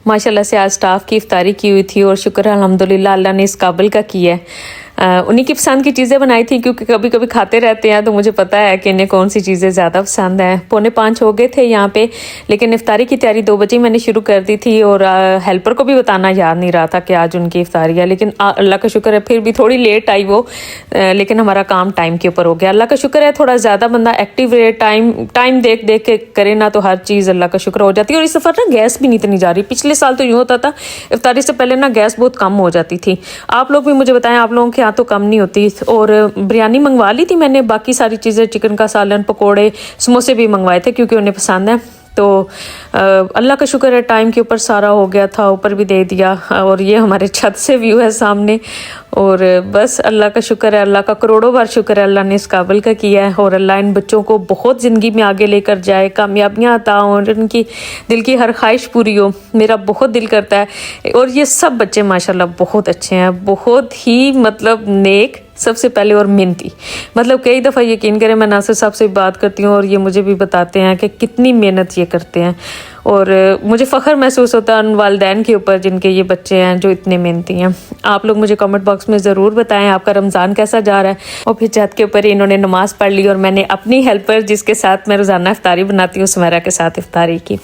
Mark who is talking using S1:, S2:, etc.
S1: माशाल्लाह से आज स्टाफ की इफ्तारी की हुई थी और शुक्र है अल्हम्दुलिल्लाह अल्लाह ने इस काबिल का किया है। उन्हीं की पसंद की चीज़ें बनाई थी क्योंकि कभी कभी खाते रहते हैं तो मुझे पता है कि इन्हें कौन सी चीज़ें ज़्यादा पसंद हैं। 4:45 हो गए थे यहाँ पे, लेकिन इफ्तारी की तैयारी 2 बजे मैंने शुरू कर दी थी और हेल्पर को भी बताना याद नहीं रहा था कि आज उनकी इफ्तारी है। लेकिन अल्लाह का शुक्र है फिर भी थोड़ी लेट आई वो, लेकिन हमारा काम टाइम के ऊपर हो गया। अल्लाह का शुक्र है थोड़ा ज़्यादा बंदा एक्टिव रहे, टाइम देख देख के करे ना तो हर चीज़ अल्लाह का शुक्र हो जाती है। और इस सफ़र ना गैस भी नहीं इतनी जा रही। पिछले साल तो यूँ होता था इफ्तारी से पहले ना गैस बहुत कम हो जाती थी। आप लोग भी मुझे बताएं, आप लोगों के यहाँ तो कम नहीं होती। और बिरयानी मंगवा ली थी मैंने, बाकी सारी चीज़ें चिकन का सालन, पकोड़े, समोसे भी मंगवाए थे क्योंकि उन्हें पसंद है। तो अल्लाह का शुक्र है टाइम के ऊपर सारा हो गया था, ऊपर भी दे दिया। और ये हमारे छत से व्यू है सामने। और बस अल्लाह का शुक्र है, अल्लाह का करोड़ों बार शुक्र है अल्लाह ने इस काबिल का किया है। और अल्लाह इन बच्चों को बहुत ज़िंदगी में आगे लेकर जाए, कामयाबियाँ अता हों और उनकी दिल की हर ख्वाहिश पूरी हो। मेरा बहुत दिल करता है। और ये सब बच्चे माशाल्लाह बहुत अच्छे हैं, बहुत ही मतलब नेक सबसे पहले और मेहनती। मतलब कई दफ़ा यकीन करें मैं नासिर साहब से बात करती हूँ और ये मुझे भी बताते हैं कि कितनी मेहनत ये करते हैं। और मुझे फ़ख्र महसूस होता है उन वालिदैन के ऊपर जिनके ये बच्चे हैं जो इतने मेहनती हैं। आप लोग मुझे कमेंट बॉक्स में ज़रूर बताएं आपका रमज़ान कैसा जा रहा है। और फिर छत के ऊपर इन्होंने नमाज़ पढ़ ली और मैंने अपनी हेल्पर जिसके साथ मैं रोज़ाना इफ्तारी बनाती हूँ सुमेरा के साथ इफ्तारी की।